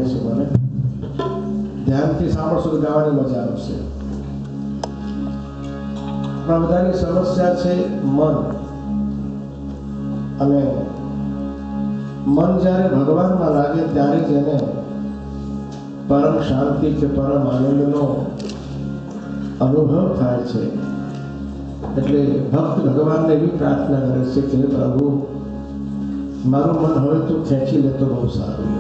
લાગે છે મને. ધ્યાનથી સાંભળશો તો ગાવાની મજા આવશે. આપણા બધાની સમસ્યા છે મન. અને મન જ્યારે ભગવાનમાં લાગે ત્યારે જ એને પરમ શાંતિ કે પરમ આનંદનો અનુભવ થાય છે. એટલે ભક્ત ભગવાનને એવી પ્રાર્થના કરે છે કે પ્રભુ મારું મન હોય તો ખેંચી લે તો બહુ સારું.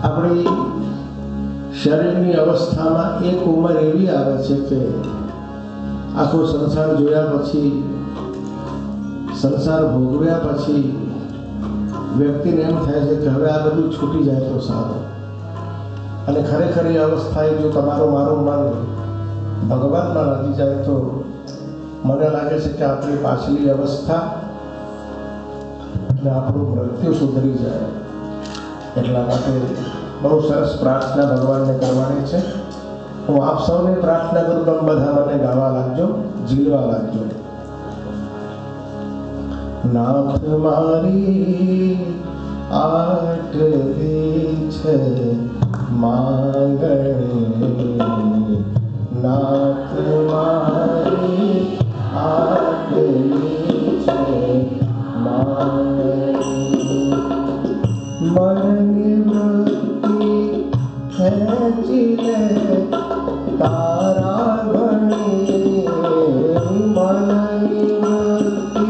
આપણી શરીરની અવસ્થામાં એક ઉંમર એવી આવે છે કે આખો સંસાર જોયા પછી, સંસાર ભોગવ્યા પછી વ્યક્તિને એમ થાય છે કે હવે આ બધું છૂટી જાય તો સારું. અને ખરેખર એ અવસ્થાએ જો મારું મન ભગવાનમાં લાગી જાય તો મને લાગે છે કે આપણી પાછલી અવસ્થા અને આપણું મૃત્યુ સુધરી જાય. એટલા માટે બહુ સરસ પ્રાર્થના ભગવાનને કરવાની છે. હું આપ સૌને પ્રાર્થના કરું તો બધા મને ગાવા લાગજો, ઝીલવા લાગજો. નાથ મારી આટલી છે માંગણી, નાથ મારી આટલી છે માંગણી. મનની વૃત્તિ ખેંચી લે તારા ભણી, મનની વૃત્તિ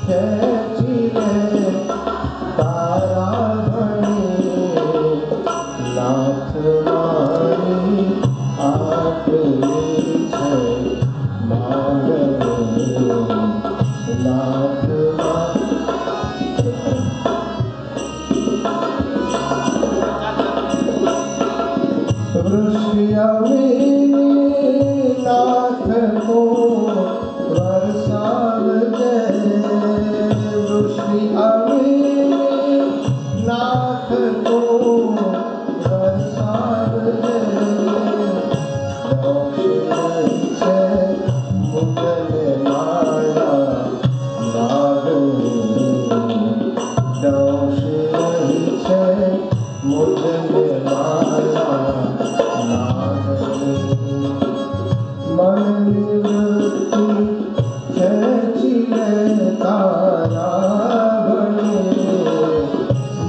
ખેંચી લે તારા ભણી. નાથ મારી આટલી છે માંગણી, નાથ વૃષ્ટિ આવી નાથ કો વરસાવજે, વૃષ્ટિ આવી નાથ કો વરસાવજે. દોષ છે મુજને માયા લાગણી, દોષ છે મુજને માયા લાગણી. મનની વૃત્તિ ખેંચી લે તારા ભણી,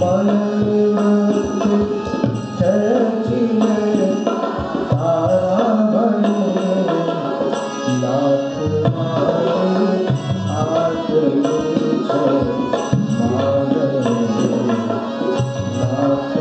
મનની વૃત્તિ ખેંચી લે તારા ભણી. નાથ મારી આટલી છે માંગણી, નાથ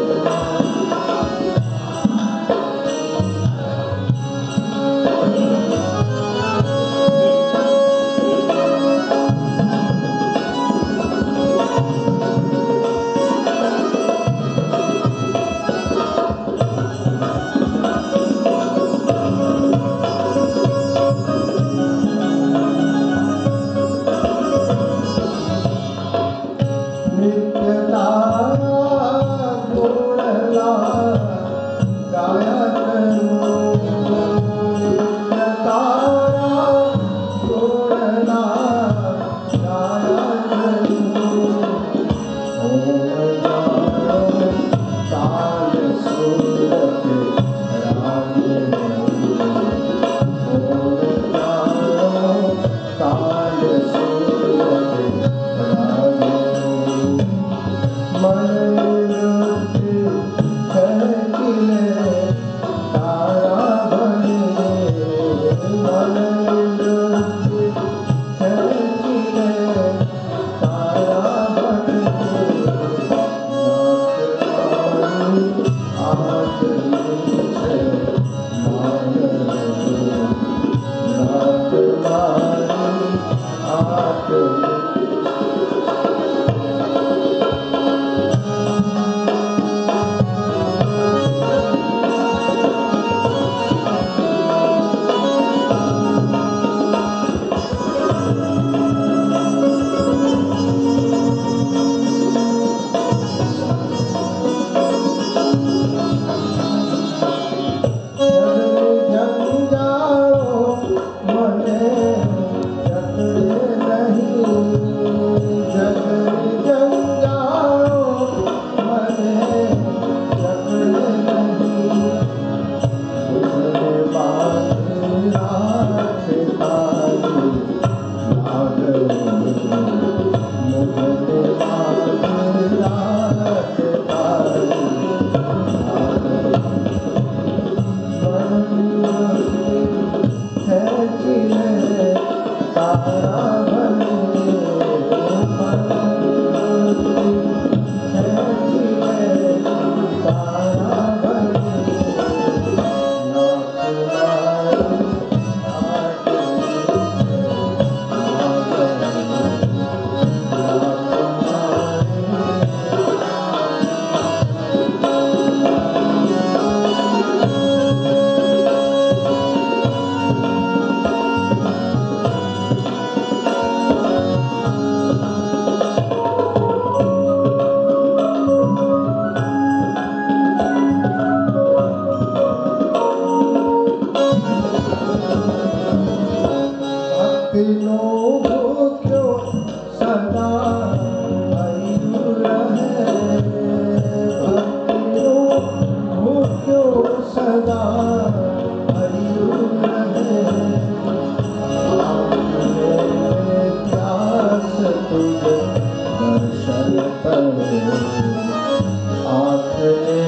आँख ने